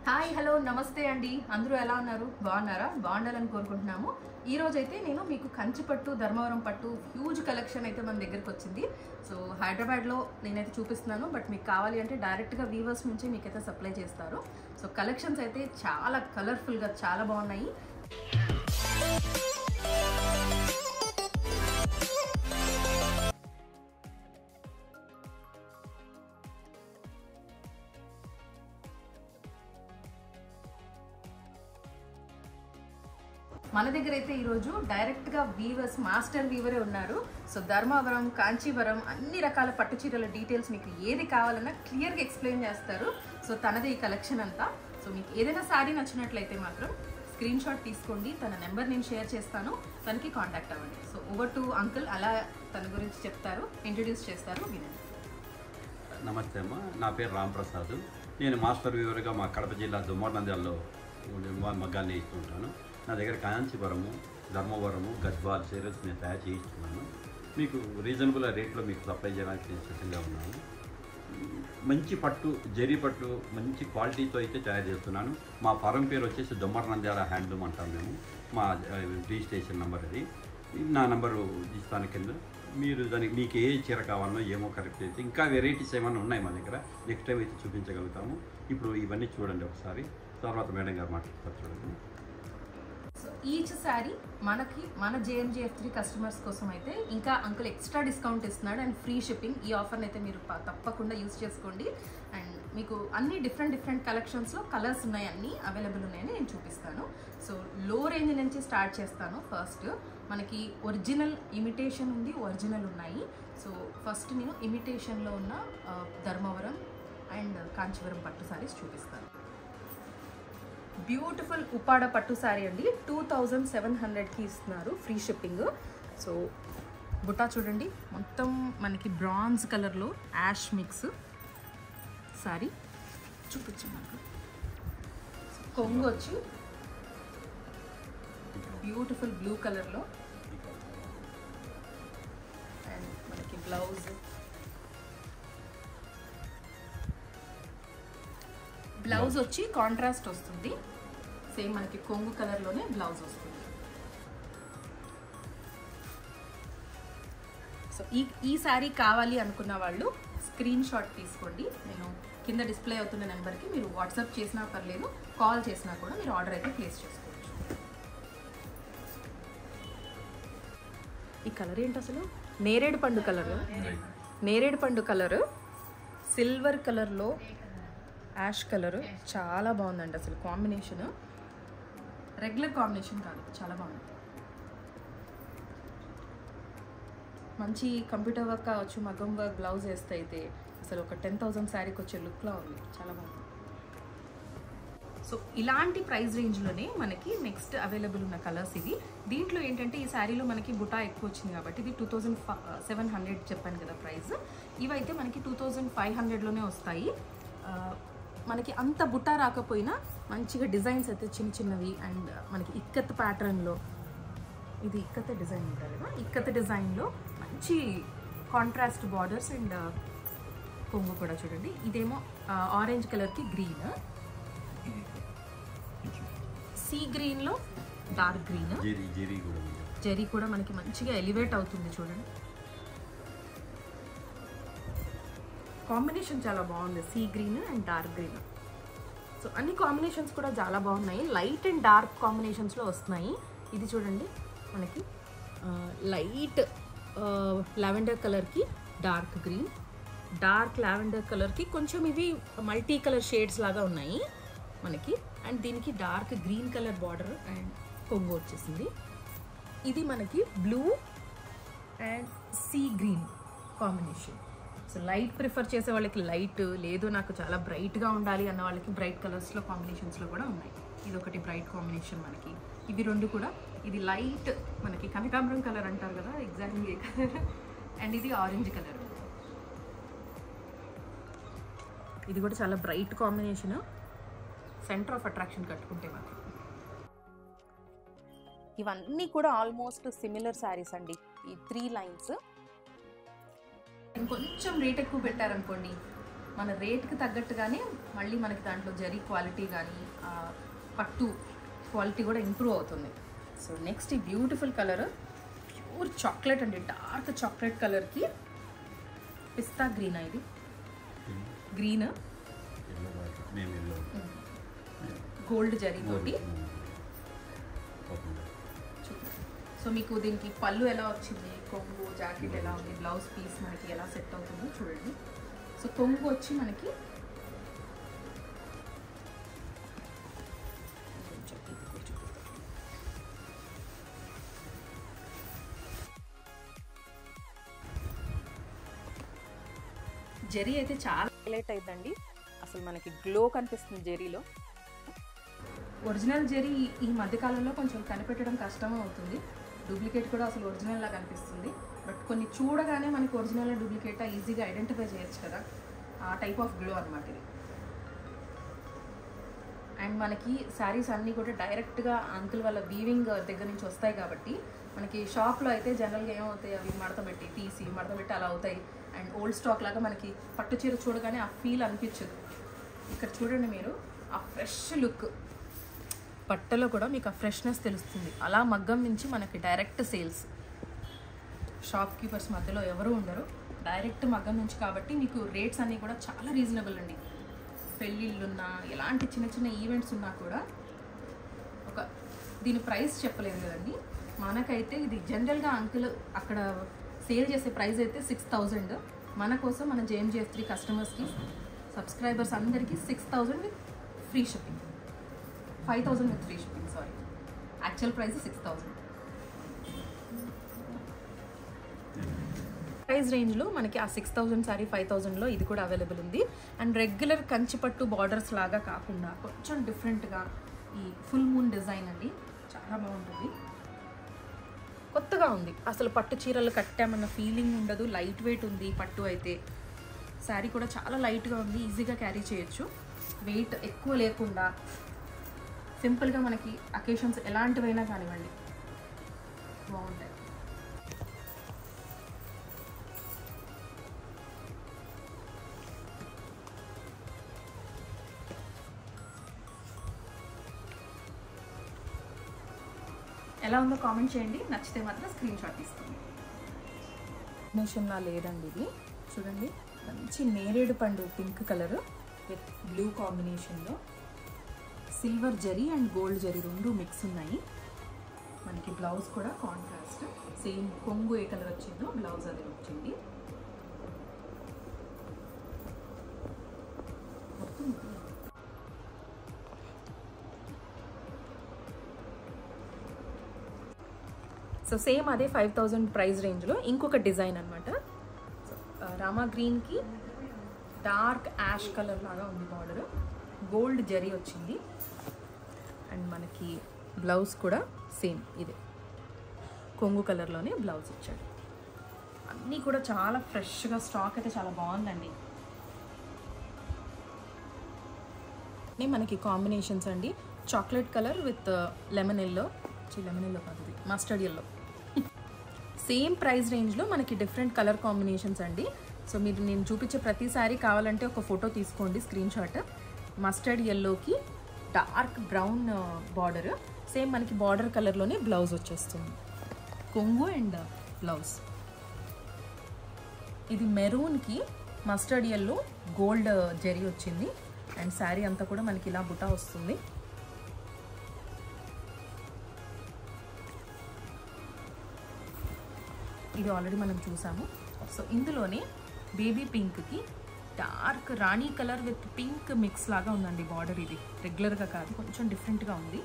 Hi hello నమస్తే అండి. అందరూ ఎలా ఉన్నారు? బాగున్నారా? బాగుండాలని కోరుకుంటున్నాము. ఈ రోజు అయితే నేను మీకు కంచి పట్టు, ధర్మవరం పట్టు హ్యూజ్ కలెక్షన్ అయితే మన దగ్గరికి వచ్చింది. సో హైదరాబాద్లో నేనైతే చూపిస్తున్నాను, బట్ మీకు కావాలి అంటే డైరెక్ట్గా వీవర్స్ నుంచి మీకైతే సప్లై చేస్తారు. సో కలెక్షన్స్ అయితే చాలా కలర్ఫుల్గా చాలా బాగున్నాయి. మన దగ్గర అయితే ఈరోజు డైరెక్ట్గా వీవర్స్, మాస్టర్ వీవరే ఉన్నారు. సో ధర్మవరం, కాంచీవరం అన్ని రకాల పట్టు చీరల డీటెయిల్స్ మీకు ఏది కావాలన్నా క్లియర్గా ఎక్స్ప్లెయిన్ చేస్తారు. సో తనదే ఈ కలెక్షన్ అంతా. సో మీకు ఏదైనా శారీ నచ్చినట్లయితే మాత్రం స్క్రీన్ షాట్ తీసుకోండి. తన నెంబర్ నేను షేర్ చేస్తాను, తనకి కాంటాక్ట్ అవ్వండి. సో ఓవర్ టు అంకుల్, అలా తన గురించి చెప్తారు, ఇంట్రడ్యూస్ చేస్తారు, వినండి. నమస్తే అమ్మ, నా పేరు రాంప్రసాద్. నేను మాస్టర్ వీవర్గా మా కడప జిల్లా దుమ్మనంద్యాలలో మగ్గాన్ని ఇస్తుంటాను. నా దగ్గర కాంచీపురము, ధర్మవరము, గద్వాల్ చీరల్స్ నేను తయారు చేయిస్తున్నాను. మీకు రీజనబుల్ రేట్లో మీకు సప్లై చేయడానికి నేను సిద్ధంగా ఉన్నాను. మంచి పట్టు, జరీ పట్టు మంచి క్వాలిటీతో అయితే తయారు చేస్తున్నాను. మా ఫారం పేరు వచ్చేసి దుమ్మనంద్యాల హ్యాండ్లూమ్ అంటాం మేము. మా రిజిస్ట్రేషన్ నెంబర్ అది. నా నెంబరు ఇస్తాను కింద. మీరు దానికి మీకు ఏ చీర కావాలనో ఏమో కరెక్ట్ అయితే ఇంకా వెరైటీస్ ఏమైనా ఉన్నాయి మా దగ్గర, నెక్స్ట్ టైం అయితే చూపించగలుగుతాము. ఇప్పుడు ఇవన్నీ చూడండి ఒకసారి, తర్వాత మేడం గారు మాట్లాడతారు చూడండి. సో ఈచ్ శారీ మనకి మన JMGF3 కస్టమర్స్ కోసం అయితే ఇంకా అంకుల్ ఎక్స్ట్రా డిస్కౌంట్ ఇస్తున్నాడు అండ్ ఫ్రీ షిప్పింగ్. ఈ ఆఫర్ని అయితే మీరు తప్పకుండా యూజ్ చేసుకోండి. అండ్ మీకు అన్ని డిఫరెంట్ కలెక్షన్స్లో కలర్స్ ఉన్నాయి, అన్నీ అవైలబుల్ ఉన్నాయని నేను చూపిస్తాను. సో లో రేంజ్ నుంచి స్టార్ట్ చేస్తాను. ఫస్ట్ మనకి ఒరిజినల్, ఇమిటేషన్ ఉంది, ఒరిజినల్ ఉన్నాయి. సో ఫస్ట్ నేను ఇమిటేషన్లో ఉన్న ధర్మవరం అండ్ కాంచీవరం పట్టు శారీస్ చూపిస్తాను. బ్యూటిఫుల్ ఉప్పాడ పట్టు శారీ అండి, 2700కి ఇస్తున్నారు, ఫ్రీ షిప్పింగ్. సో బుట్టా చూడండి, మొత్తం మనకి బ్రాంజ్ కలర్లో యాష్ మిక్స్ శారీ చూపించండి. కొంగు వచ్చి బ్యూటిఫుల్ బ్లూ కలర్లో అండ్ మనకి బ్లౌజ్ వచ్చి కాంట్రాస్ట్ వస్తుంది. సేమ్ మనకి కొంగు కలర్లోనే బ్లౌజ్ వస్తుంది. సో ఈ శారీ కావాలి అనుకున్న వాళ్ళు స్క్రీన్ షాట్ తీసుకోండి. నేను కింద డిస్ప్లే అవుతున్న నెంబర్కి మీరు వాట్సాప్ చేసినా పర్లేదు, కాల్ చేసినా కూడా మీరు ఆర్డర్ అయితే ప్లేస్ చేసుకోవచ్చు. ఈ కలర్ ఏంటి అసలు? నేరేడు పండు కలర్, సిల్వర్ కలర్లో యాష్ కలర్, చాలా బాగుందండి అసలు కాంబినేషన్. రెగ్యులర్ కాంబినేషన్ కాదు, చాలా బాగుంది. మంచి కంప్యూటర్ వర్క్ కావచ్చు, మగ్గం వర్క్ బ్లౌజ్ వేస్తే అయితే అసలు ఒక 10,000 శారీకి వచ్చే లుక్లా ఉంది, చాలా బాగుంది. సో ఇలాంటి ప్రైస్ రేంజ్లోనే మనకి నెక్స్ట్ అవైలబుల్ ఉన్న కలర్స్ ఇవి. దీంట్లో ఏంటంటే ఈ శారీలో మనకి బుటా ఎక్కువ వచ్చింది కాబట్టి ఇది 2700 చెప్పాను కదా ప్రైస్. ఇవైతే మనకి 2500లోనే వస్తాయి. మనకి అంత బుట్టా రాకపోయినా మంచిగా డిజైన్స్ అయితే చిన్నవి అండ్ మనకి ఇక్కత్ ప్యాటర్న్లో, ఇది ఇక్కత్ డిజైన్ ఉంటుంది కదా, ఇక్కత్ డిజైన్లో మంచి కాంట్రాస్ట్ బార్డర్స్ అండ్ కొంగు కూడా చూడండి. ఇదేమో ఆరెంజ్ కలర్కి గ్రీన్, సీ గ్రీన్లో డార్క్ గ్రీన్, జెరీ కూడా మనకి మంచిగా ఎలివేట్ అవుతుంది చూడండి. కాంబినేషన్ చాలా బాగుంది, sea green and dark green. So అన్ని కాంబినేషన్స్ కూడా చాలా బాగున్నాయి, లైట్ అండ్ డార్క్ కాంబినేషన్స్లో వస్తున్నాయి. ఇది చూడండి మనకి లైట్ లావెండర్ కలర్కి డార్క్ గ్రీన్, డార్క్ లావెండర్ కలర్కి కొంచెం ఇవి మల్టీ కలర్ షేడ్స్ లాగా ఉన్నాయి మనకి. అండ్ దీనికి dark green colour border and కొంగు వచ్చేసింది. ఇది మనకి blue and sea green combination. So light prefer చేసే వాళ్ళకి లైట్, లేదు నాకు చాలా బ్రైట్గా ఉండాలి అన్న వాళ్ళకి బ్రైట్ కలర్స్లో కాంబినేషన్స్లో కూడా ఉన్నాయి. ఇది ఒకటి బ్రైట్ కాంబినేషన్ మనకి. ఇవి రెండు కూడా, ఇది లైట్ మనకి కనకాంబరం కలర్ అంటారు కదా, ఎగ్జాక్ట్లీ ఏ కలర్. అండ్ ఇది ఆరెంజ్ కలర్, ఇది కూడా చాలా bright combination. Centre of attraction కట్టుకుంటే మాత్రం ఇవన్నీ కూడా ఆల్మోస్ట్ సిమిలర్ శారీస్ అండి. ఈ 3 లైన్స్ ఇంకొంచెం రేట్ ఎక్కువ పెట్టారనుకోండి మన రేట్కి తగ్గట్టుగానే మళ్ళీ మనకి దాంట్లో జరీ క్వాలిటీ కానీ పట్టు క్వాలిటీ కూడా ఇంప్రూవ్ అవుతుంది. సో నెక్స్ట్ ఈ బ్యూటిఫుల్ కలర్ ప్యూర్ చాక్లెట్ అండి, డార్క్ చాక్లెట్ కలర్కి పిస్తా గ్రీన్, ఇది గ్రీన్ గోల్డ్ జరీ తోటి. సో మీకు దీనికి పళ్ళు ఎలా వచ్చింది, కొంగు జాకెట్ ఎలా ఉంది, బ్లౌజ్ పీస్ మనకి ఎలా సెట్ అవుతుందో చూడండి. సో కొంగు వచ్చి మనకి జరీ అయితే చాలా హైలైట్ అయిందండి, అసలు మనకి గ్లో కనిపిస్తుంది జరీలో. ఒరిజినల్ జరీ ఈ మధ్యకాలంలో కొంచెం కనిపెట్టడం కష్టమే అవుతుంది, డూప్లికేట్ కూడా అసలు ఒరిజినల్ లా కనిపిస్తుంది. బట్ కొన్ని చూడగానే మనకి ఒరిజినల్ డూప్లికేట్ ఈజీగా ఐడెంటిఫై చేయొచ్చు కదా, ఆ టైప్ ఆఫ్ గ్లో అనమాట ఇది. అండ్ మనకి శారీస్ అన్నీ కూడా డైరెక్ట్గా అంకుల్ వాళ్ళ వీవింగ్ దగ్గర నుంచి వస్తాయి కాబట్టి మనకి షాప్లో అయితే జనరల్గా ఏమవుతాయి, అవి మడతపెట్టి తీసి మడతపెట్టి అలా అవుతాయి. అండ్ ఓల్డ్ స్టాక్ లాగా మనకి పట్టు చీర చూడగానే ఆ ఫీల్ అనిపించదు. ఇక్కడ చూడండి మీరు ఆ ఫ్రెష్ లుక్, పట్టలో కూడా మీకు ఆ ఫ్రెష్నెస్ తెలుస్తుంది. అలా మగ్గం నుంచి మనకి డైరెక్ట్ సేల్స్, షాప్ కీపర్స్ మధ్యలో ఎవరు ఉండరు, డైరెక్ట్ మగ్గం నుంచి కాబట్టి మీకు రేట్స్ అన్నీ కూడా చాలా రీజనబుల్ అండి. పెళ్ళిళ్ళున్నా ఎలాంటి చిన్న చిన్న ఈవెంట్స్ ఉన్నా కూడా దీని ప్రైస్ చెప్పలేదు కదండి. మనకైతే ఇది జనరల్గా అంకుల్ అక్కడ సేల్ చేసే ప్రైస్ అయితే 6000. మన కోసం మన JMJF3 కస్టమర్స్కి సబ్స్క్రైబర్స్ అందరికీ 6000 with free shipping, 5000 with free shipping, sorry actual price 6000. Price రేంజ్లో మనకి ఆ 6000 సారీ 5000లో ఇది కూడా అవైలబుల్ ఉంది. అండ్ రెగ్యులర్ కంచిపట్టు బార్డర్స్ లాగా కాకుండా కొంచెం డిఫరెంట్గా ఈ ఫుల్ మూన్ డిజైన్ అండి, చాలా బాగుంటుంది, కొత్తగా ఉంది. అసలు పట్టు చీరలు కట్టామన్న ఫీలింగ్ ఉండదు, లైట్ వెయిట్ ఉంది పట్టు అయితే. శారీ కూడా చాలా లైట్గా ఉంది, ఈజీగా క్యారీ చేయొచ్చు, వెయిట్ ఎక్కువ లేకుండా సింపుల్గా మనకి అకేషన్స్ ఎలాంటివైనా కానివ్వండి బాగుంటాయి. ఎలా ఉందో కామెంట్ చేయండి, నచ్చితే మాత్రం స్క్రీన్ షాట్ తీసుకోండి. కాంబినేషన్లా లేదండి ఇది, చూడండి మంచి నేరేడు పండు పింక్ కలర్ విత్ బ్లూ కాంబినేషన్లో silver zari and gold zari రెండు మిక్స్ ఉన్నాయి. మనకి బ్లౌజ్ కూడా కాంట్రాస్ట్, సేమ్ కొంగు ఏ కలర్ వచ్చిందో బ్లౌజ్ అదే వచ్చింది. సో సేమ్ అదే 5000 ప్రైస్ రేంజ్లో ఇంకొక డిజైన్ అనమాట. రామా గ్రీన్కి డార్క్ యాష్ కలర్ లాగా ఉంది బార్డర్, గోల్డ్ జరీ వచ్చింది. అండ్ మనకి బ్లౌజ్ కూడా సేమ్ ఇదే కొంగు కలర్లోనే బ్లౌజ్ ఇచ్చాడు. అన్నీ కూడా చాలా ఫ్రెష్గా, స్టాక్ అయితే చాలా బాగుందండి. మనకి కాంబినేషన్స్ అండి, chocolate colour with lemon yellow, lemon yellow కాదు మస్టర్డ్ ఎల్లో. సేమ్ ప్రైస్ రేంజ్లో మనకి డిఫరెంట్ కలర్ కాంబినేషన్స్ అండి. సో మీరు నేను చూపించే ప్రతిసారి కావాలంటే ఒక ఫోటో తీసుకోండి స్క్రీన్ షాట్. మస్టర్డ్ ఎల్లోకి డార్క్ బ్రౌన్ బార్డర్, సేమ్ మనకి బార్డర్ కలర్లోనే బ్లౌజ్ వచ్చేస్తుంది, కొంగు అండ్ బ్లౌజ్. ఇది మెరూన్కి మస్టర్డ్ ఎల్లో గోల్డ్ జరీ వచ్చింది. అండ్ శారీ అంతా కూడా మనకి ఇలా బుటా వస్తుంది. ఇది ఆల్రెడీ మనం చూసాము. సో ఇందులోనే బేబీ పింక్కి డార్క్ రాణి కలర్ విత్ పింక్ మిక్స్ లాగా ఉందండి బార్డర్. ఇది రెగ్యులర్గా కాదు, కొంచెం డిఫరెంట్గా ఉంది.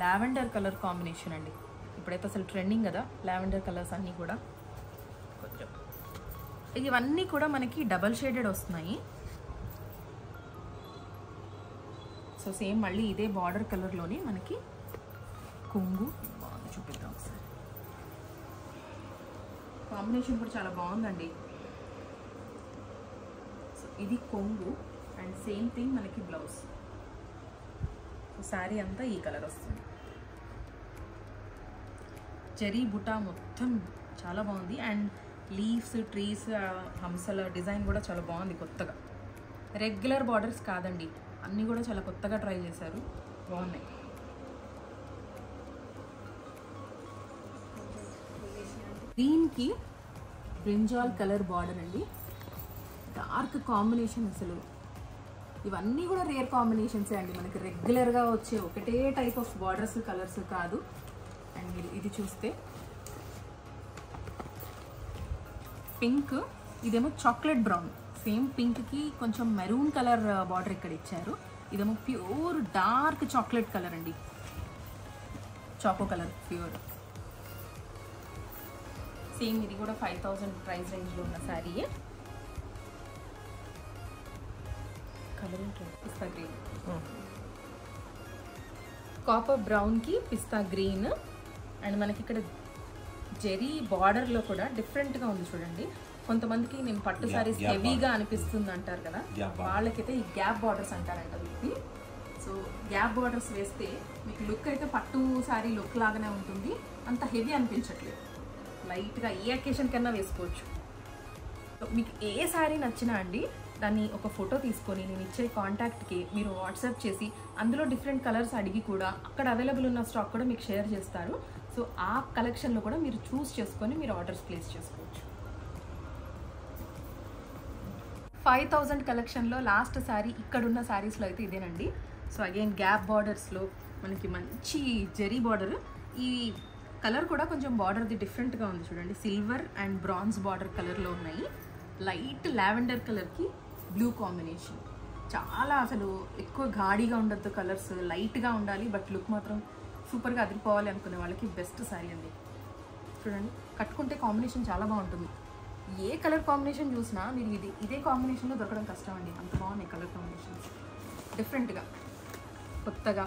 లావెండర్ కలర్ కాంబినేషన్ అండి, ఇప్పుడైతే అసలు ట్రెండింగ్ కదా లావెండర్ కలర్స్ అన్నీ కూడా. కొంచెం ఇవన్నీ కూడా మనకి డబల్ షేడెడ్ వస్తున్నాయి. సో సేమ్ మళ్ళీ ఇదే బార్డర్ కలర్లోనే మనకి కొంగు చూపిద్దాం ఒకసారి. కాంబినేషన్ కూడా చాలా బాగుందండి. సో ఇది కొంగు అండ్ సేమ్ థింగ్ మనకి బ్లౌజ్. సో శారీ అంతా ఈ కలర్ వస్తుంది. జరీ బుటా మొత్తం చాలా బాగుంది. And leaves, trees, Hamsala design కూడా చాలా బాగుంది కొత్తగా. రెగ్యులర్ బార్డర్స్ కాదండి, అన్నీ కూడా చాలా కొత్తగా ట్రై చేశారు, బాగున్నాయి. దీనికి బ్రింజాల్ కలర్ బార్డర్ అండి, డార్క్ కాంబినేషన్. అసలు ఇవన్నీ కూడా రేర్ కాంబినేషన్సే అండి, మనకి రెగ్యులర్గా వచ్చే ఒకటే టైప్ ఆఫ్ బార్డర్స్ కలర్స్ కాదు. అండ్ మీరు ఇది చూస్తే పింక్, ఇదేమో చాక్లెట్ బ్రౌన్, సేమ్ పింక్కి కొంచెం మెరూన్ కలర్ బార్డర్ ఇక్కడ ఇచ్చారు. ఇదేమో ప్యూర్ డార్క్ చాక్లెట్ కలర్ అండి, చాకో కలర్ ప్యూర్. సేమ్ ఇది కూడా 5000 ప్రైస్ రేంజ్లో ఉన్న శారీ. కలర్ ఉంటుంది పిస్తా గ్రీన్, కాపర్ బ్రౌన్కి పిస్తా గ్రీన్. అండ్ మనకి ఇక్కడ జెరీ బార్డర్లో కూడా డిఫరెంట్గా ఉంది చూడండి. కొంతమందికి నేను పట్టు శారీస్ హెవీగా అనిపిస్తుంది అంటారు కదా, వాళ్ళకైతే ఈ గ్యాప్ బార్డర్స్ అంటారంట వీటిని. సో గ్యాప్ బార్డర్స్ వేస్తే మీకు లుక్ అయితే పట్టు శారీ లుక్ లాగానే ఉంటుంది, అంత హెవీ అనిపించట్లేదు, లైట్గా ఏ అకేషన్ కన్నా వేసుకోవచ్చు. మీకు ఏ శారీ నచ్చినా అండి దాన్ని ఒక ఫోటో తీసుకొని నేను ఇచ్చే కాంటాక్ట్కి మీరు వాట్సాప్ చేసి అందులో డిఫరెంట్ కలర్స్ అడిగి కూడా అక్కడ అవైలబుల్ ఉన్న స్టాక్ కూడా మీకు షేర్ చేస్తారు. సో ఆ కలెక్షన్లో కూడా మీరు చూస్ చేసుకొని మీరు ఆర్డర్స్ ప్లేస్ చేసుకోవచ్చు. 5000 కలెక్షన్లో లాస్ట్ శారీ ఇక్కడున్న శారీస్లో అయితే ఇదేనండి. సో అగైన్ గ్యాప్ బార్డర్స్లో మనకి మంచి జెరీ బార్డర్. ఈ కలర్ కూడా కొంచెం బార్డర్ది డిఫరెంట్గా ఉంది చూడండి, సిల్వర్ అండ్ బ్రాంజ్ బార్డర్ కలర్లో ఉన్నాయి. లైట్ లావెండర్ కలర్కి బ్లూ కాంబినేషన్, చాలా అసలు ఎక్కువ గాడిగా ఉండద్దు కలర్స్, లైట్గా ఉండాలి బట్ లుక్ మాత్రం సూపర్గా అదిరిపోవాలి అనుకునే వాళ్ళకి బెస్ట్ శారీ అండి. చూడండి కట్టుకుంటే కాంబినేషన్ చాలా బాగుంటుంది, ఏ కలర్ కాంబినేషన్ చూసినా మీరు ఇదే కాంబినేషన్లో దొరకడం కష్టం అండి, అంత బాగున్నాయి కలర్ కాంబినేషన్స్ డిఫరెంట్గా కొత్తగా.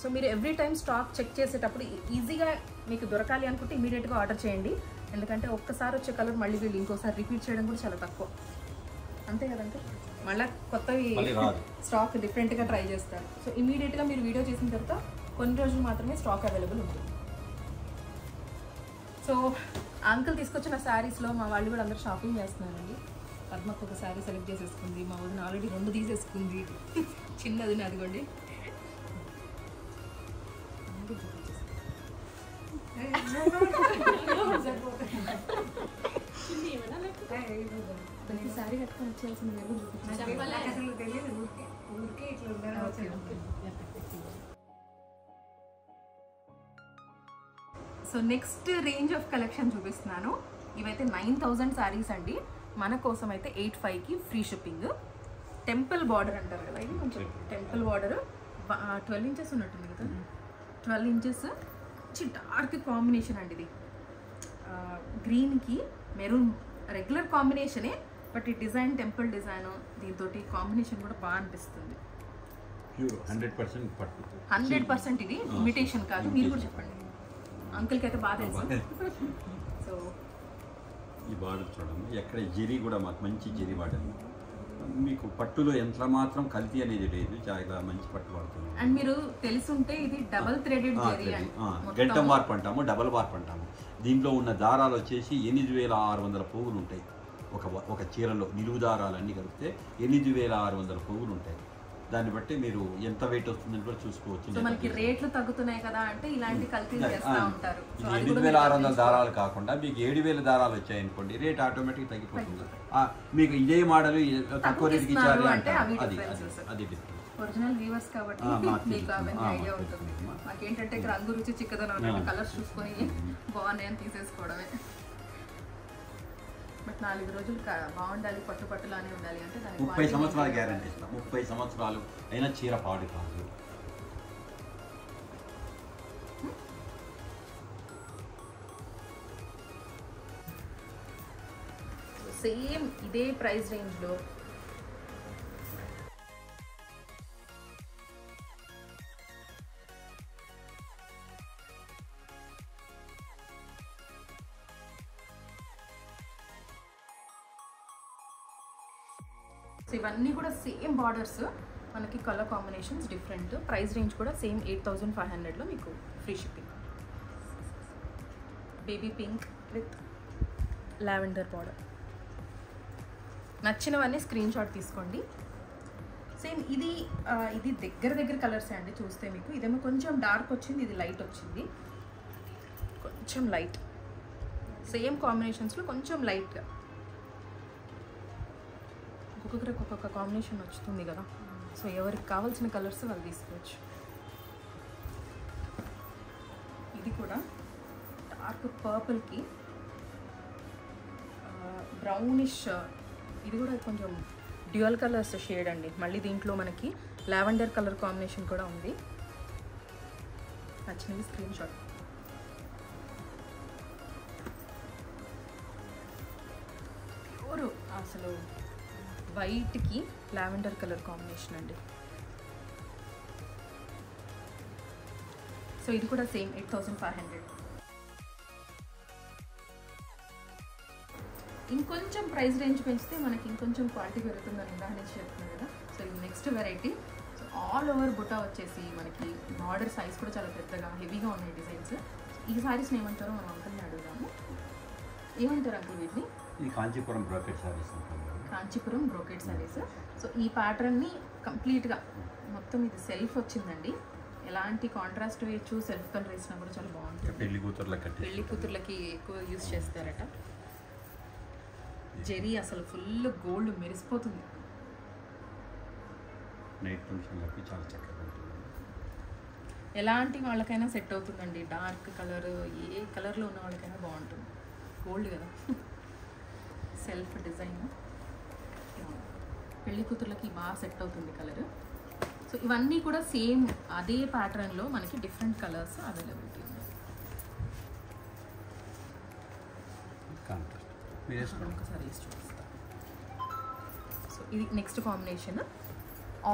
సో మీరు ఎవ్రీ టైం స్టాక్ చెక్ చేసేటప్పుడు ఈజీగా మీకు దొరకాలి అనుకుంటే ఇమీడియట్గా ఆర్డర్ చేయండి, ఎందుకంటే ఒక్కసారి వచ్చే కలర్ మళ్ళీ వీళ్ళు ఇంకోసారి రిపీట్ చేయడం కూడా చాలా తక్కువ, అంతే కదంటే మళ్ళీ కొత్తవి స్టాక్ డిఫరెంట్గా ట్రై చేస్తారు. సో ఇమీడియట్గా మీరు వీడియో చేసిన తర్వాత కొన్ని రోజులు మాత్రమే స్టాక్ అవైలబుల్ ఉంటుంది. సో అంకుల్ తీసుకొచ్చిన శారీస్లో మా వాళ్ళు కూడా అందరూ షాపింగ్ చేస్తున్నారండి. పద్మకు ఒక శారీ సెలెక్ట్ చేసేసుకుంది, మా వదిన ఆల్రెడీ 2 తీసేసుకుంది, చిన్నది అదిగోండి. శారీ కట్టుకొని వచ్చేయాల్సింది so next range of collection చూపిస్తున్నాను. ఇవైతే 9000 శారీస్ అండి, మన కోసం అయితే 85కి ఫ్రీ షిప్పింగ్. టెంపుల్ బార్డర్ అంటారు కదా, ఇది కొంచెం టెంపుల్ బార్డర్ 12 ఇంచెస్ ఉన్నట్టుంది కదా, 12 ఇంచెస్ మంచి డార్క్ కాంబినేషన్ అండి. ఇది గ్రీన్కి మెరూన్ రెగ్యులర్ కాంబినేషనే, బట్ ఈ డిజైన్ టెంపుల్ డిజైన్ దీంతో కాంబినేషన్ కూడా బాగా అనిపిస్తుంది. 100% ఇది ఇమిటేషన్ కాదు, మీరు కూడా చెప్పండి, అంకుల్కి అయితే బాగా తెలుసు. సో ఈ బార్డర్ చూడండి, ఎక్కడ జెరీ కూడా మాకు మంచి జెరీ బార్డర్, మీకు పట్టులో ఎంత మాత్రం కల్తీ అనేది లేదు, చాలా మంచి పట్టు పడుతుంది. అండ్ మీరు తెలుసుంటే ఇది డబల్ థ్రెడెడ్ జెరీ అండి, గంటం వార్పు అంటాము, డబల్ వార్పు అంటాము. దీంట్లో ఉన్న దారాలు వచ్చేసి 8600 పువ్వులు ఉంటాయి. ఒక చీరలో నిలువు దారాలన్నీ కలిపితే 8600 పువ్వులు ఉంటాయి. దాన్ని బట్టి మీరు ఎంత వెయిట్ వస్తుందని కూడా చూసుకోవచ్చు. మనకి రేట్లు తగ్గుతున్నాయి కదా అంటే ఇలాంటి కల్తీలు చేస్తూ ఉంటారు. 8600 దారాలు కాకుండా మీకు 7000 దారాలు వచ్చాయనుకోండి, రేట్ ఆటోమేటిక్ తగ్గిపోతుంది. మీకు ఇదే మోడల్ తక్కువ రేట్కి ఇచ్చారు అంటే అది ఒరిజినల్ వ్యూవర్స్ కాబట్టి మీకు అవన్నీ ఐడియా ఉంటుంది. మాకేంటంటే రంగు రుచి చిక్కదనం కలర్స్ చూసుకొని బాగున్నాయని తీసేసుకోవడమే. బట్ 4 రోజులు బాగుండాలి, పట్టులానే ఉండాలి అంటే 30 సంవత్సరాల గ్యారంటీ ఇస్తాం. 30 సంవత్సరాలు అయినా చీర పాడు కాదు. సేమ్ ఇదే ప్రైస్ రేంజ్లో ఇవన్నీ కూడా సేమ్ బార్డర్స్, మనకి colour combinations different, price range కూడా సేమ్ 8500లో మీకు free shipping. Baby pink with lavender border. నచ్చినవన్నీ స్క్రీన్ షాట్ తీసుకోండి. సేమ్ ఇది దగ్గర కలర్సే అండి. చూస్తే మీకు ఇదేమో కొంచెం డార్క్ వచ్చింది, ఇది లైట్ వచ్చింది, కొంచెం లైట్. సేమ్ కాంబినేషన్స్లో కొంచెం లైట్గా ఒక్కొక్కరికి ఒక్కొక్క కాంబినేషన్ వస్తుంది కదా. సో ఎవరికి కావాల్సిన కలర్స్ వాళ్ళు తీసుకోవచ్చు. ఇది కూడా డార్క్ పర్పుల్కి బ్రౌనిష్, ఇది కూడా కొంచెం డ్యూయల్ కలర్స్ షేడ్ అండి. మళ్ళీ దీంట్లో మనకి లావెండర్ కలర్ కాంబినేషన్ కూడా ఉంది. నచ్చినవి స్క్రీన్ షాట్. ప్యూర్ అసలు వైట్కి లావెండర్ కలర్ కాంబినేషన్ అండి. సో ఇది కూడా సేమ్ 8500. ఇంకొంచెం ప్రైస్ రేంజ్ పెంచితే మనకి ఇంకొంచెం క్వాలిటీ పెరుగుతుందని ఇందాక చెప్తున్నాను కదా. సో ఇది next variety. So all over బుటా వచ్చేసి మనకి బార్డర్ సైజ్ కూడా చాలా పెద్దగా హెవీగా ఉన్నాయి డిజైన్స్. ఈ సారీస్ని ఏమంటారో మనం అంకుల్ని అడుగుదాము. ఏమంటారు అంకుల్ వీటిని? ఇది Kanchipuram brocade saris. Kanchipuram brocade saris. So ఈ ప్యాటర్న్ని కంప్లీట్గా మొత్తం ఇది సెల్ఫ్ వచ్చిందండి. ఎలాంటి కాంట్రాస్ట్ వేయచ్చు, సెల్ఫ్ కలర్ వేసినా కూడా చాలా బాగుంటుంది. పెళ్లి కూతుర్లకి ఎక్కువ యూజ్ చేస్తారట. జెరీ అసలు ఫుల్ గోల్డ్ మెరిసిపోతుంది. చాలా చక్కగా ఉంటుంది. ఎలాంటి వాళ్ళకైనా సెట్ అవుతుందండి. డార్క్ కలర్, ఏ కలర్లో ఉన్న వాళ్ళకైనా బాగుంటుంది. గోల్డ్ కదా, సెల్ఫ్ డిజైన్. పెళ్లి కూతుర్లకి బాగా సెట్ అవుతుంది కలర్. సో ఇవన్నీ కూడా సేమ్ అదే ప్యాటర్న్లో మనకి డిఫరెంట్ కలర్స్ అవైలబిలిటీ ఉన్నాయి. ఒకసారి వేసి చూపిస్తాను. సో ఇది నెక్స్ట్ కాంబినేషన్.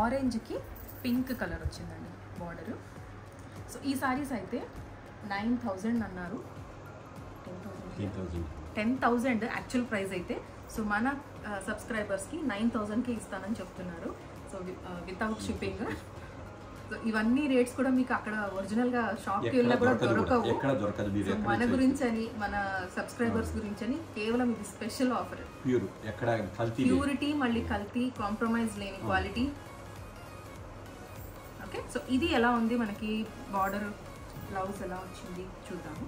ఆరెంజ్కి పింక్ కలర్ వచ్చిందండి బార్డరు. సో ఈ సారీస్ అయితే 9000 అన్నారు. 10,000 యాక్చువల్ ప్రైస్ అయితే. సో మన సబ్స్క్రైబర్స్కి 9000కి ఇస్తానని చెప్తున్నారు. So without shipping. సో ఇవన్నీ రేట్స్ కూడా మీకు అక్కడ ఒరిజినల్గా షాప్కి వెళ్ళినా కూడా దొరకవు. మన గురించి అని, మన సబ్స్క్రైబర్స్ గురించి అని కేవలం ఇది స్పెషల్ ఆఫర్. ప్యూరిటీ, మళ్ళీ కల్తీ, కాంప్రమైజ్ లేని క్వాలిటీ. ఓకే, సో ఇది ఎలా ఉంది మనకి బార్డర్, బ్లౌజ్ ఎలా వచ్చింది చూద్దాము.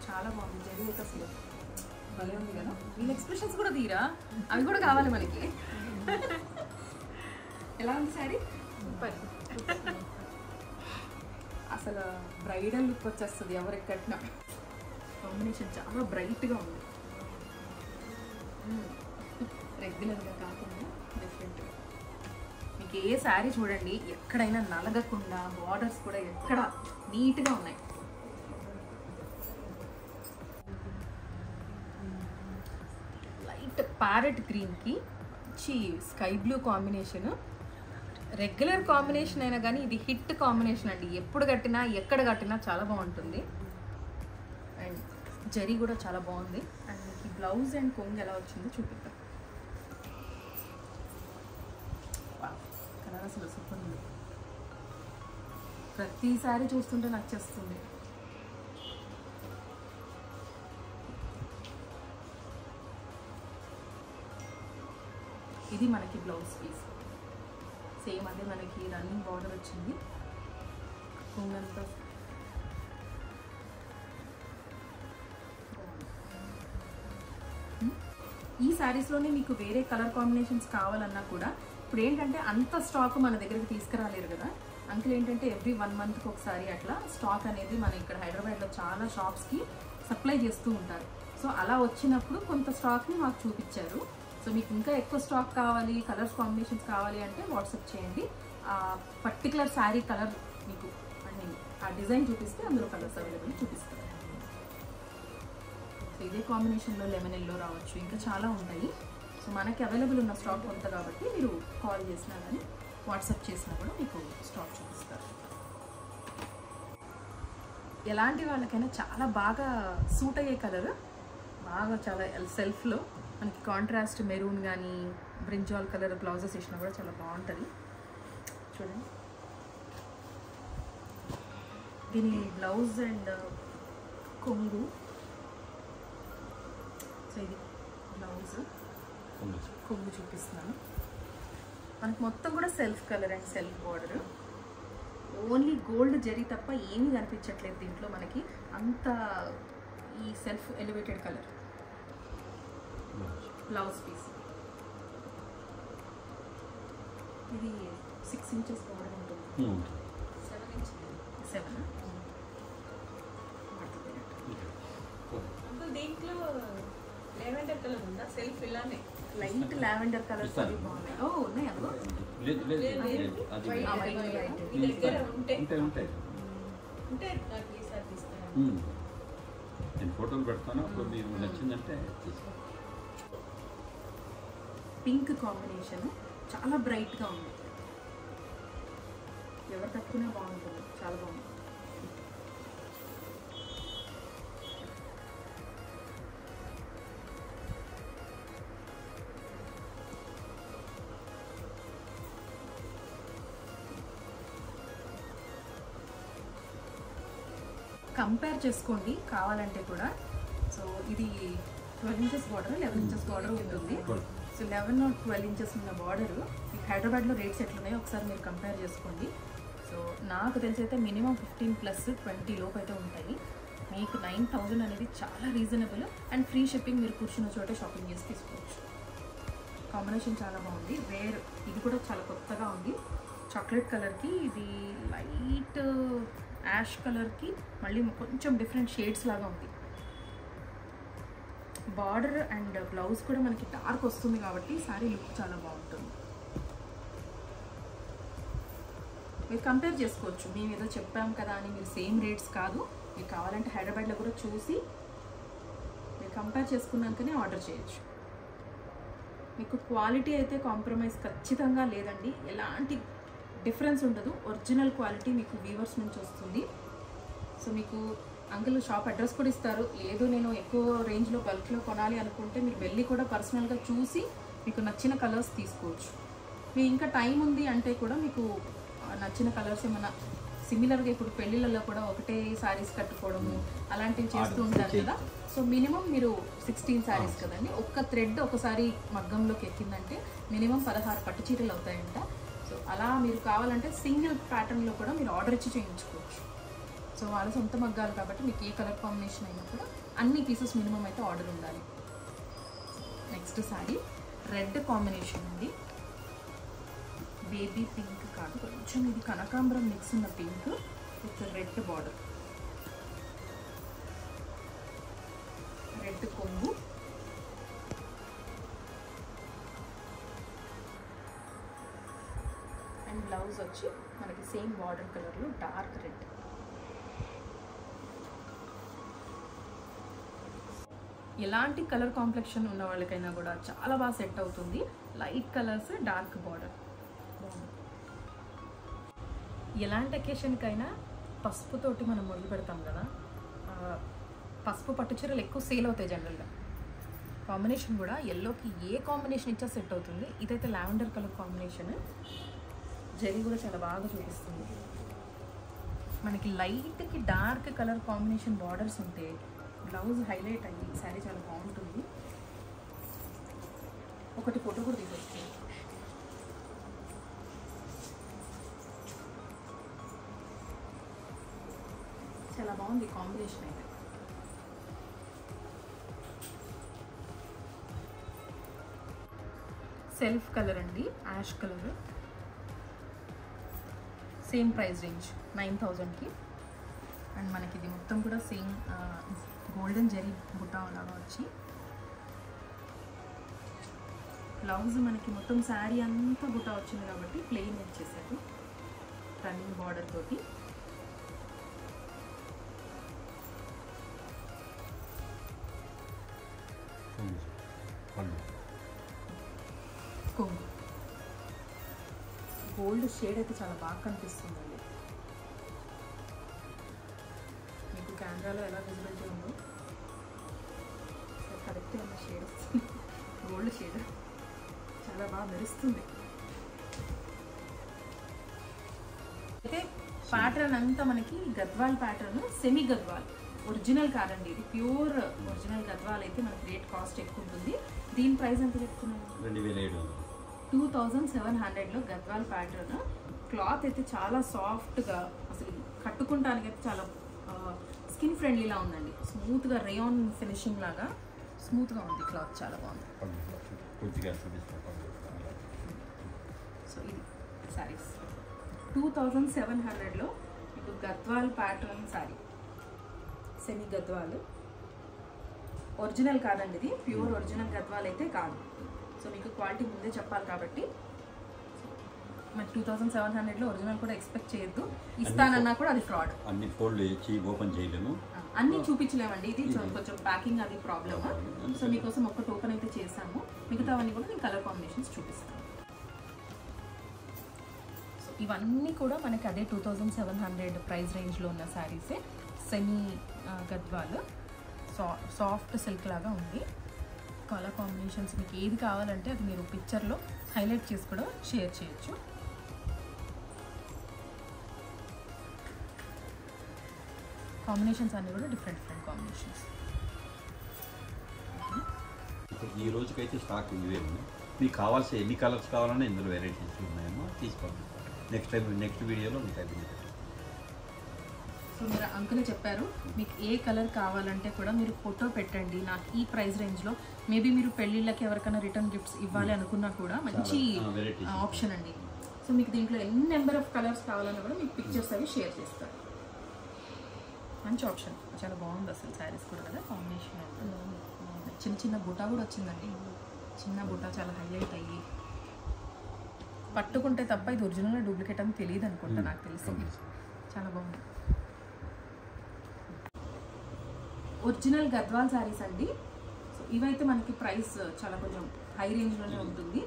చాలా బాగుంది. జరీ అయితే అసలు భలే ఉంది కదా. వీళ్ళ ఎక్స్ప్రెషన్స్ కూడా తీరా, అవి కూడా కావాలి మనకి. ఎలా ఉంది సారీ? అసలు బ్రైడల్ లుక్ వచ్చేస్తుంది ఎవరికి కట్టినా. కాంబినేషన్ చాలా బ్రైట్గా ఉంది. రెగ్యులర్గా కాకుండా డిఫరెంట్గా. మీకు ఏ శారీ చూడండి ఎక్కడైనా నలగకుండా, బార్డర్స్ కూడా ఎక్కడ నీట్గా ఉన్నాయి. లైట్ ప్యారెట్ గ్రీన్కి మంచి sky blue combination. Regular combination అయినా కానీ ఇది హిట్ కాంబినేషన్ అండి. ఎప్పుడు కట్టినా, ఎక్కడ కట్టినా చాలా బాగుంటుంది. అండ్ జరీ కూడా చాలా బాగుంది. అండ్ మీకు బ్లౌజ్ అండ్ కొంగు ఎలా వచ్చిందో చూపిద్దాం. కలర్ అసలు సూపర్ ఉంది. ప్రతిసారి చూస్తుంటే నచ్చేస్తుంది. ఇది మనకి బ్లౌజ్ పీస్. సేమ్ అదే మనకి రన్నింగ్ బార్డర్ వచ్చింది. కొంగంతా ఈ శారీస్లోనే మీకు వేరే కలర్ కాంబినేషన్స్ కావాలన్నా కూడా ఇప్పుడు ఏంటంటే అంత స్టాక్ మన దగ్గరికి తీసుకురాలేరు కదా. అంకుల్ ఏంటంటే ఎవ్రీ 1 మంత్కి ఒకసారి అట్లా స్టాక్ అనేది మన ఇక్కడ హైదరాబాద్లో చాలా షాప్స్కి సప్లై చేస్తూ ఉంటారు. సో అలా వచ్చినప్పుడు కొంత స్టాక్ని మాకు చూపించారు. సో మీకు ఇంకా ఎక్కువ స్టాక్ కావాలి, కలర్స్ కాంబినేషన్స్ కావాలి అంటే వాట్సాప్ చేయండి. ఆ పర్టికులర్ శారీ కలర్ మీకు అండ్ ఆ డిజైన్ చూపిస్తే అందులో కలర్స్ అవైలబుల్ చూపిస్తారు. సో ఇదే కాంబినేషన్లో లెమన్ ఎల్లో రావచ్చు, ఇంకా చాలా ఉంటాయి. సో మనకి అవైలబుల్ ఉన్న స్టాక్ కొంత కాబట్టి మీరు కాల్ చేసినా కానీ వాట్సాప్ చేసినా కూడా మీకు స్టాక్ చూపిస్తారు. ఎలాంటి వాళ్ళకైనా చాలా బాగా సూట్ అయ్యే కలర్, బాగా చాలా సెల్ఫ్లో మనకి కాంట్రాస్ట్ మెరూన్ కానీ బ్రింజాల్ కలర్ బ్లౌజెస్ వేసినా కూడా చాలా బాగుంటుంది. చూడండి దీని బ్లౌజ్ అండ్ కొంగు. సో ఇది బ్లౌజ్, కొంగు చూపిస్తున్నాను. మనకు మొత్తం కూడా self colour and self border. Only gold జరీ తప్ప ఏమీ కనిపించట్లేదు దీంట్లో మనకి. అంత ఈ self elevated colour. Blouse piece ఇది 6 inches బార్డర్ ఉంటుంది. 7 inches. 7 దీంట్లో లావెండర్ కలర్ ఉందా? సెల్ఫ్ ఇలానే లైట్ లావెండర్ కలర్స్ అవి బాగున్నాయి. ఓ ఉన్నాయి అదో. నేను ఫోటోలు పెడతాను, అప్పుడు మీకు నచ్చిందంటే పింక్ కాంబినేషన్ చాలా బ్రైట్గా ఉంది. ఎవరు కట్టుకున్నా బాగుంటుంది, చాలా బాగుంది. కంపేర్ చేసుకోండి కావాలంటే కూడా. సో ఇది 12 inches బార్డర్, 11 inches బార్డర్ ఉంటుంది. సో 11 or 12 inches ఉన్న బార్డర్ మీకు హైదరాబాద్లో రేట్స్ ఎట్లున్నాయో ఒకసారి మీరు కంపేర్ చేసుకోండి. సో నాకు తెలిసి అయితే మినిమం 15 + 20 లోపు అయితే ఉంటాయి. మీకు 9,000 అనేది చాలా రీజనబుల్ అండ్ ఫ్రీ షిప్పింగ్. మీరు కూర్చున్న చోటే షాపింగ్ చేసి తీసుకోవచ్చు. కాంబినేషన్ చాలా బాగుంది. వేర్ ఇది కూడా చాలా కొత్తగా ఉంది. చాక్లెట్ కలర్కి ఇది లైట్ యాష్ కలర్కి మళ్ళీ కొంచెం డిఫరెంట్ షేడ్స్ లాగా ఉంది. బార్డర్ అండ్ బ్లౌజ్ కూడా మనకి డార్క్ వస్తుంది కాబట్టి సారీ లుక్ చాలా బాగుంటుంది. మీరు కంపేర్ చేసుకోవచ్చు. మేము ఏదో చెప్పాం కదా అని మీరు సేమ్ రేట్స్ కాదు. మీకు కావాలంటే హైదరాబాద్లో కూడా చూసి మీరు కంపేర్ చేసుకున్నాకనే ఆర్డర్ చేయొచ్చు. మీకు క్వాలిటీ అయితే కాంప్రమైజ్ ఖచ్చితంగా లేదండి. ఎలాంటి డిఫరెన్స్ ఉండదు. ఒరిజినల్ క్వాలిటీ మీకు వీవర్స్ నుంచి వస్తుంది. సో మీకు అంకుల్ షాప్ అడ్రస్ కూడా ఇస్తారు. లేదు నేను ఎక్కువ రేంజ్లో బల్క్లో కొనాలి అనుకుంటే మీరు వెళ్ళి కూడా పర్సనల్గా చూసి మీకు నచ్చిన కలర్స్ తీసుకోవచ్చు. మీకు ఇంకా టైం ఉంది అంటే కూడా మీకు నచ్చిన కలర్స్ ఏమైనా సిమిలర్గా ఇప్పుడు పెళ్ళిళ్ళలో కూడా ఒకటే శారీస్ కట్టుకోవడము అలాంటివి చేస్తూ ఉంటారు కదా. సో మినిమం మీరు 16 శారీస్ కదండి. ఒక్క థ్రెడ్ ఒకసారి మగ్గంలోకి ఎక్కిందంటే మినిమం 16 పట్టు చీరలు అవుతాయంట. సో అలా మీరు కావాలంటే సింగిల్ ప్యాటర్న్లో కూడా మీరు ఆర్డర్ ఇచ్చి చేయించుకోవచ్చు. సో వాళ్ళ సొంత మగ్గాలు కాబట్టి మీకు ఏ కలర్ కాంబినేషన్ అయినా కూడా అన్ని పీసెస్ మినిమం అయితే ఆర్డర్ ఉండాలి. నెక్స్ట్ శారీ రెడ్ కాంబినేషన్ ఉంది. బేబీ పింక్ కాదు, కొంచెం ఇది కనకాంబరం మిక్స్ ఉన్న pink with red border. Red కొంగు, అండ్ బ్లౌజ్ వచ్చి మనకి సేమ్ బార్డర్ కలర్లో డార్క్ రెడ్. ఎలాంటి కలర్ కాంప్లెక్షన్ ఉన్న వాళ్ళకైనా కూడా చాలా బాగా సెట్ అవుతుంది. Light colours, dark border. ఎలాంటి అకేషన్కైనా పసుపుతోటి మనం మొదలు పెడతాం కదా. పసుపు పట్టు చీరలు ఎక్కువ సేల్ అవుతాయి జనరల్గా. కాంబినేషన్ కూడా ఎల్లోకి ఏ కాంబినేషన్ ఇచ్చా సెట్ అవుతుంది. ఇదైతే లావెండర్ కలర్ కాంబినేషన్. జరీ కూడా చాలా బాగా చూపిస్తుంది. మనకి లైట్కి డార్క్ కలర్ కాంబినేషన్ బార్డర్స్ ఉంటే బ్లౌజ్ హైలైట్ అయ్యి శారీ చాలా బాగుంటుంది. ఒకటి ఫోటో కూడా తీసేస్తుంది. చాలా బాగుంది కాంబినేషన్ అయితే. సెల్ఫ్ కలర్ అండి, ash colour. Same price range 9,000కి. అండ్ మనకి ఇది మొత్తం కూడా సేమ్ గోల్డెన్ జరీ బుట్ట లాగా వచ్చి బ్లౌజ్ మనకి మొత్తం శారీ అంతా బుట్ట వచ్చింది కాబట్టి ప్లెయిన్ వచ్చేసారు రన్నింగ్ బార్డర్ తోటి. కొంగు గోల్డ్ షేడ్ అయితే చాలా బాగా కనిపిస్తుందండి. మీకు కెమెరాలో ఎలా విజిబిలిటీ ఉందో కరెక్ట్గా ఉన్న షేడ్ వస్తుంది. గోల్డ్ షేడ్ చాలా బాగా మెరుస్తుంది. అయితే ప్యాటర్న్ అంతా మనకి Gadwal pattern, semi Gadwal, original కాదండి ఇది, ప్యూర్ ఒరిజినల్ గద్వాల్ అయితే మనకి రేట్ కాస్ట్ ఎక్కువ ఉంటుంది. దీని ప్రైస్ ఎంత చెప్తున్నాను? 2700లో గద్వాల్ ప్యాటర్న్. క్లాత్ అయితే చాలా సాఫ్ట్గా, అసలు కట్టుకుంటానికి అయితే చాలా స్కిన్ ఫ్రెండ్లీలా ఉందండి. స్మూత్గా రేయాన్ ఫినిషింగ్ లాగా స్మూత్గా ఉంది క్లాత్, చాలా బాగుంది. సో ఇది శారీస్ 2700లో మీకు Gadwal pattern sari, semi Gadwal. Original కాదండి ఇది, ప్యూర్ ఒరిజినల్ గద్వాల్ అయితే కాదు. సో మీకు క్వాలిటీ ముందే చెప్పాలి కాబట్టి మరి 2700లో ఒరిజినల్ కూడా ఎక్స్పెక్ట్ చేయొద్దు. ఇస్తానన్నా కూడా అది ఫ్రాడ్. అన్ని ఫోల్డ్ చేసి ఓపెన్ చేయలేము, అన్ని చూపించలేమండి. ఇది కొంచెం ప్యాకింగ్ అది ప్రాబ్లమ్. సో మీకోసం ఒక్కటి ఓపెన్ అయితే చేశాము, మిగతావన్నీ కూడా నేను కలర్ కాంబినేషన్స్ చూపిస్తాను. సో ఇవన్నీ కూడా మనకి అదే 2700 ప్రైస్ రేంజ్లో ఉన్న శారీసే. సెమీ గద్వాల్, సాఫ్ట్ సిల్క్ లాగా ఉంది. కలర్ కాంబినేషన్స్ మీకు ఏది కావాలంటే అది మీరు పిక్చర్లో హైలైట్ చేసి కూడా షేర్ చేయొచ్చు. కాంబినేషన్స్ అన్నీ కూడా డిఫరెంట్ కాంబినేషన్స్. ఈ రోజుకైతే స్టాక్ ఇవే ఉన్నాయి. మీకు కావాల్సిన ఎన్ని కలర్స్ కావాలన్నా ఇందులో వెరైటీస్ ఉన్నాయేమో తీసుకోండి. నెక్స్ట్ వీడియోలో మీకు అయిపోయింది. సో మీరు అంకులే చెప్పారు, మీకు ఏ కలర్ కావాలంటే కూడా మీరు ఫోటో పెట్టండి. నాకు ఈ ప్రైస్ రేంజ్లో మేబీ మీరు పెళ్ళిళ్ళకి ఎవరికైనా రిటర్న్ గిఫ్ట్స్ ఇవ్వాలి అనుకున్నా కూడా మంచి ఆప్షన్ అండి. సో మీకు దీంట్లో ఎన్ని నెంబర్ ఆఫ్ కలర్స్ కావాలన్నా కూడా మీకు పిక్చర్స్ అవి షేర్ చేస్తారు. మంచి ఆప్షన్, చాలా బాగుంది అసలు శారీస్ కూడా కదా. కాంబినేషన్ చిన్న చిన్న బుటా కూడా వచ్చిందండి. చిన్న బుటా చాలా హైలైట్ అయ్యి, పట్టుకుంటే తప్ప ఇది ఒరిజినల్ డూప్లికేట్ అని తెలియదు అనుకుంటా, నాకు తెలిసి. చాలా బాగుంది. ఒరిజినల్ గద్వాల్ శారీస్ అండి. సో ఇవైతే మనకి ప్రైస్ చాలా కొంచెం హై రేంజ్లోనే ఉంటుంది.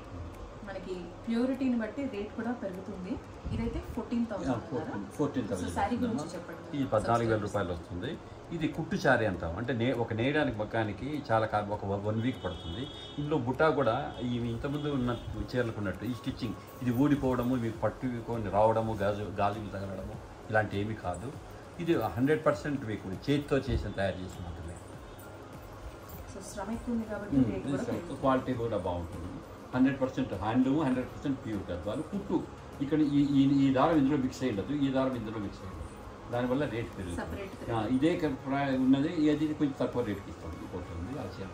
మనకి ప్యూరిటీని బట్టి రేట్ కూడా పెరుగుతుంది. ఇదైతే 14,000. శారీ గురించి చెప్పండి. ఇది 14,000 రూపాయలు వస్తుంది. ఇది కుట్టు శారీ అంటాం. అంటే ఒక నేయడానికి మగ్గానికి చాలా ఒక 1 వీక్ పడుతుంది. ఇందులో బుట్టా కూడా ఇవి ఇంతకుముందు ఉన్న చీరలకు ఉన్నట్టు ఈ స్టిచ్చింగ్ ఇది ఊడిపోవడము, మీకు పట్టుకొని రావడము, గాజులు తగలడము ఇలాంటి ఏమీ కాదు. ఇది 100% మీకు చేతితో చేసి తయారు చేసి మాత్రమే. క్వాలిటీ కూడా బాగుంటుంది. 100% హ్యాండ్లూమ్, 100% ప్యూర్ గద్వాలు. కుట్టు ఇక్కడ ఈ దారం ఇందులో మిక్స్ అయ్యి ఉండదు, ఈ దారం ఇందులో మిక్స్ అయ్యి ఉండదు. దానివల్ల రేట్ పెరుగుతుంది. ఇదే ఉన్నది అది కొంచెం తక్కువ రేట్కి ఇస్తాం. ఇంకోటి ఆ చీర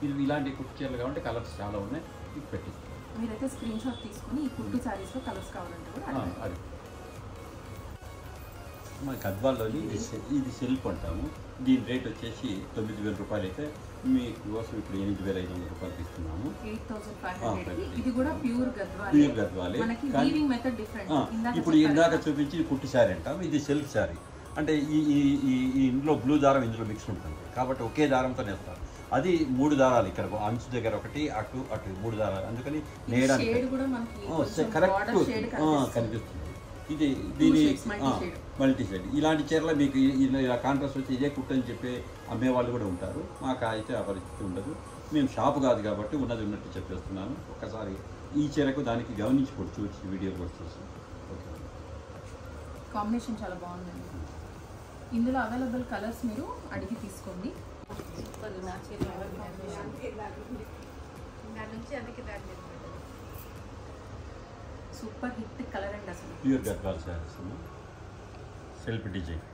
ఇది ఇలాంటి కుట్టు చీరలు కావాలంటే కలర్స్ చాలా ఉన్నాయి, ఇది పెట్టిస్తాం. మీరైతే స్క్రీన్ షాట్ తీసుకొని ఈ కుట్టు శారీస్లో కలర్స్ కావాలంటే కూడా అది మన గద్వాల్లోని ఇది సెల్ఫ్ అంటాము. దీని రేట్ వచ్చేసి 9,000 రూపాయలు అయితే మీకోసం ఇప్పుడు 8,500 రూపాయలకి ఇస్తున్నాము. 8,500. ఇది కూడా ప్యూర్ గద్వాలే. డిఫరెంట్. ఇప్పుడు ఇందాక చూపించి కుట్టు శారీ అంటాం, ఇది సెల్ఫ్ శారీ. అంటే ఈ ఇందులో బ్లూ దారం ఇందులో మిక్స్ ఉంటుంది కాబట్టి ఒకే దారంతో నేస్తారు. అది 3 దారాలు, ఇక్కడ అంచు దగ్గర ఒకటి, అటు 3 దారాలు. అందుకని నేయడానికి కరెక్ట్ కనిపిస్తుంది. ఇది దీని మల్టీ షేడ్. ఇలాంటి చీరలో మీకు ఇలా కాంట్రాస్ట్ వచ్చి ఇదే కుట్టు అని చెప్పి అమ్మేవాళ్ళు కూడా ఉంటారు. మాకు అయితే ఆ పరిస్థితి ఉండదు. మేము షాపు కాదు కాబట్టి ఉన్నది ఉన్నట్టు చెప్పేస్తున్నాను. ఒకసారి ఈ చీరకు దానికి గమనించుకోవచ్చు, చూసి వీడియో కూడా చూసి. కాంబినేషన్ చాలా బాగుందండి. ఇందులో అవైలబుల్ కలర్స్ మీరు అడిగి తీసుకోండి. సూపర్ హిట్ కలర్ అండి అసలు. Pure Gadwal saris, self design.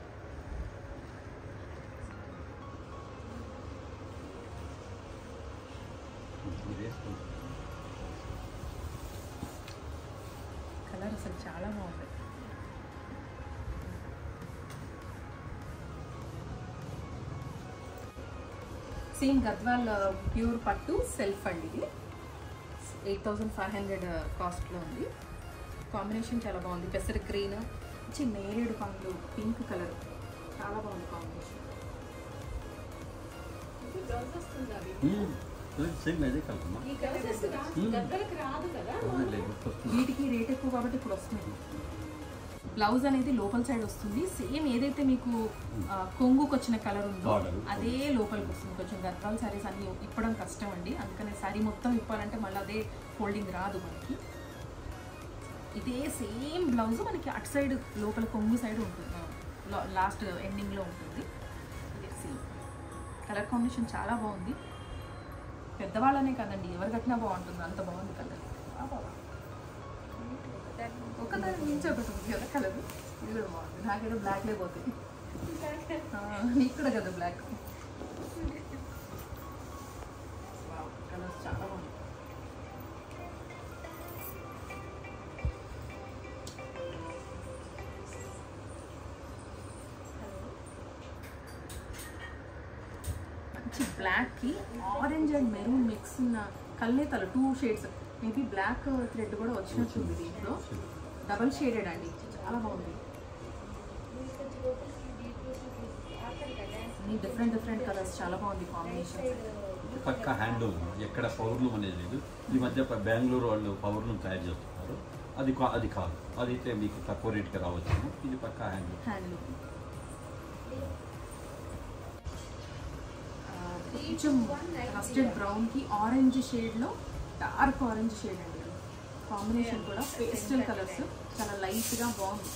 Colour అసలు చాలా బాగుంది. సేమ్ గద్వాల్ ప్యూర్ పట్టు సెల్ఫ్ అండి. ఇది 8,500 కాస్ట్లో ఉంది. కాంబినేషన్ చాలా బాగుంది. పెసర గ్రీన్, చిన్న నేరేడు పండ్లు, పింక్ కలర్, చాలా బాగుంది కాంబినేషన్. వీటికి రేట్ ఎక్కువ కాబట్టి ఇప్పుడు వస్తుంది. బ్లౌజ్ అనేది లోపల సైడ్ వస్తుంది. సేమ్ ఏదైతే మీకు కొంగుకు వచ్చిన కలర్ ఉందో అదే లోపలికి వస్తుంది. కొంచెం గద్వాల్ శారీస్ అన్ని ఇప్పడం కష్టం అండి. అందుకని శారీ మొత్తం ఇప్పాలంటే మళ్ళీ అదే ఫోల్డింగ్ రాదు మనకి. ఇదే సేమ్ బ్లౌజ్ మనకి అటు సైడ్ లోపల కొంగు సైడ్ ఉంటుంది, లాస్ట్ ఎండింగ్లో ఉంటుంది. ఇదే సేమ్ కలర్ కాంబినేషన్ చాలా బాగుంది. పెద్దవాళ్ళనే కదండి, ఎవరు కట్టినా బాగుంటుంది, అంత బాగుంది కలర్. ఒకదాని నుంచి ఒకటి ఉంది కదా కలర్, ఇది కూడా బాగుంది. నాకేదో బ్లాక్లే పోతుంది, నీకు కూడా కదా బ్లాక్. కలర్స్ చాలా బాగుంది. మంచి బ్లాక్కి ఆరెంజ్ అండ్ మెరూన్ మిక్స్ ఉన్న కల్నేతలు 2 షేడ్స్. మేబీ బ్లాక్ థ్రెడ్ కూడా వచ్చినట్టుంది దీంట్లో. డబల్ షేడెడ్ అండి, చాలా బాగుంది. డిఫరెంట్ డిఫరెంట్ కలర్స్, చాలా బాగుంది కాంబినేషన్. పక్క హ్యాండ్లూమ్, ఎక్కడ పవర్లూమ్ అనేది లేదు. ఈ మధ్య బెంగళూరు వాళ్ళు పవర్లూమ్ తయారు చేస్తున్నారు, అది కాదు. అదైతే మీకు తక్కువ రేట్కి రావచ్చు. ఇది పక్క హ్యాండ్లూమ్. కొంచెం రస్టెడ్ బ్రౌన్కి ఆరెంజ్ షేడ్లో డార్క్ ఆరెంజ్ షేడ్ అండి. కాంబినేషన్ కూడా పేస్టల్ కలర్స్, చాలా లైట్గా బాగుంది.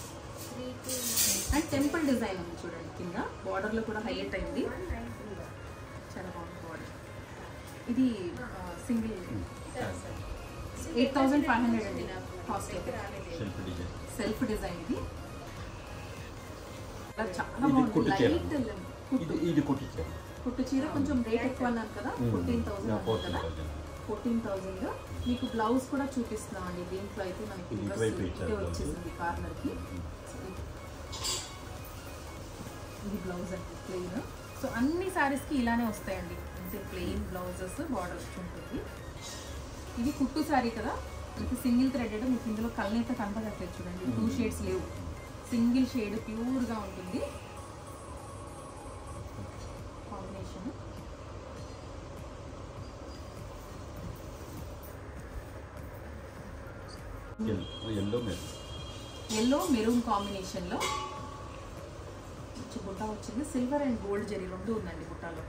అండ్ టెంపుల్ డిజైన్ ఉంది చూడండి, కింద బార్డర్లో కూడా హైలైట్ అయింది, చాలా బాగుంది బార్డర్. ఇది సింగిల్ 8500 అండి కాస్ట్. సెల్ఫ్ డిజైన్ ఇది చాలా బాగుంది. లైట్ ఇది కుట్టు చీర కొంచెం రేట్ ఎక్కువ అన్నారు కదా, 14,000 కదా. 14,000 మీకు బ్లౌజ్ కూడా చూపిస్తున్నాం అండి. దీంట్లో అయితే మనకి వచ్చేసింది కార్నర్కి. ఇది బ్లౌజ్ అంటే ప్లెయిన్. సో అన్ని శారీస్కి ఇలానే వస్తాయండి, అంటే ప్లెయిన్ బ్లౌజెస్, బార్డర్స్ ఉంటుంది. ఇది కుట్టు శారీ కదా, మనకి సింగిల్ థ్రెడెడ్. మీకు ఇందులో కళ్ళనైతే కనపడట్లేదు చూడండి, 2 షేడ్స్ లేవు, సింగిల్ షేడ్ ప్యూర్గా ఉంటుంది కాంబినేషన్. ఎల్లో మెరూన్ కాంబినేషన్లో బుట్ట వచ్చింది. సిల్వర్ అండ్ గోల్డ్ జరీ 2 ఉందండి బుట్టలో.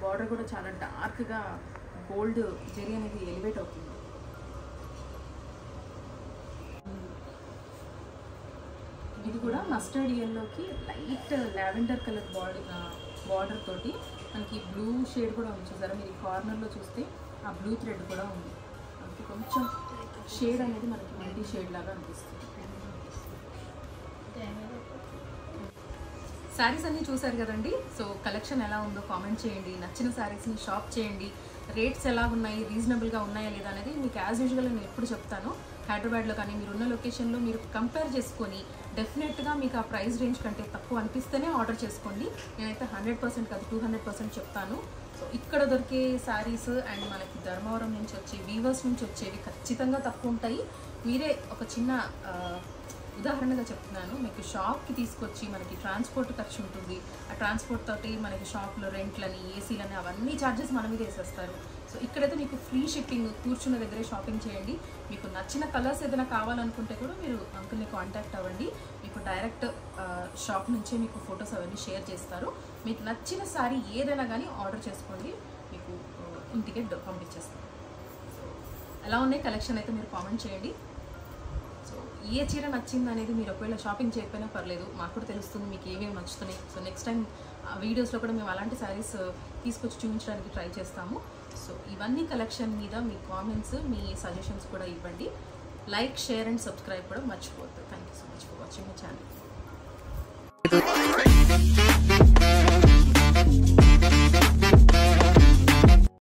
బార్డర్ కూడా చాలా డార్క్గా గోల్డ్ జరీ అనేది ఎలివేట్ అవుతుంది. ఇది కూడా మస్టర్డ్ ఎల్లోకి లైట్ లావెండర్ కలర్ బార్డర్ తోటి మనకి బ్లూ షేడ్ కూడా ఉంది చూసారా. మీరు కార్నర్లో చూస్తే ఆ బ్లూ థ్రెడ్ కూడా ఉంది, మనకి కొంచెం షేడ్ అనేది మనకి మల్టీ షేడ్ లాగా అనిపిస్తుంది. శారీస్ అన్నీ చూసారు కదండి. సో కలెక్షన్ ఎలా ఉందో కామెంట్ చేయండి, నచ్చిన శారీస్ని షాప్ చేయండి. రేట్స్ ఎలా ఉన్నాయి, రీజనబుల్గా ఉన్నాయా లేదా అనేది మీకు యాజ్ యూజువల్గా నేను ఎప్పుడు చెప్తాను. హైదరాబాద్లో కానీ మీరున్న లొకేషన్లో మీరు కంపేర్ చేసుకొని డెఫినెట్గా మీకు ఆ ప్రైస్ రేంజ్ కంటే తక్కువ అనిపిస్తేనే ఆర్డర్ చేసుకోండి. నేనైతే 100% కాదు 200% చెప్తాను. సో ఇక్కడ దొరికే శారీస్ అండ్ మనకి ధర్మవరం నుంచి వచ్చే వీవర్స్ నుంచి వచ్చేవి ఖచ్చితంగా తక్కువ ఉంటాయి. మీరే ఒక చిన్న ఉదాహరణగా చెప్తున్నాను, మీకు షాప్కి తీసుకొచ్చి మనకి ట్రాన్స్పోర్ట్ ఖర్చు ఉంటుంది. ఆ ట్రాన్స్పోర్ట్ తోటి మనకి షాప్లో రెంట్లని, ఏసీలని, అవన్నీ ఛార్జెస్ మన మీద వేసేస్తారు. సో ఇక్కడైతే మీకు ఫ్రీ షిప్పింగ్, కూర్చున్న దగ్గరే షాపింగ్ చేయండి. మీకు నచ్చిన కలర్స్ ఏదైనా కావాలనుకుంటే కూడా మీరు అంకుల్ని కాంటాక్ట్ అవ్వండి. మీకు డైరెక్ట్ షాప్ నుంచే మీకు ఫొటోస్ అవన్నీ షేర్ చేస్తారు. మీకు నచ్చిన శారీ ఏదైనా కానీ ఆర్డర్ చేసుకోండి, మీకు ఇంటికే పంపించేస్తాను. సో ఎలా ఉన్నాయి కలెక్షన్ అయితే మీరు కామెంట్ చేయండి. సో ఏ చీర నచ్చింది అనేది మీరు ఒకవేళ షాపింగ్ చేయకపోయినా పర్లేదు, మాకు కూడా తెలుస్తుంది మీకు ఏమేమి నచ్చుతున్నాయి. సో నెక్స్ట్ టైం వీడియోస్లో కూడా మేము అలాంటి శారీస్ తీసుకొచ్చి చూపించడానికి ట్రై చేస్తాము. సో ఇవన్నీ కలెక్షన్ మీద మీ కామెంట్స్, మీ సజెషన్స్ కూడా ఇవ్వండి. లైక్, షేర్ అండ్ సబ్స్క్రైబ్ కూడా మర్చిపోవద్దు. Thank you so much for watching my channel.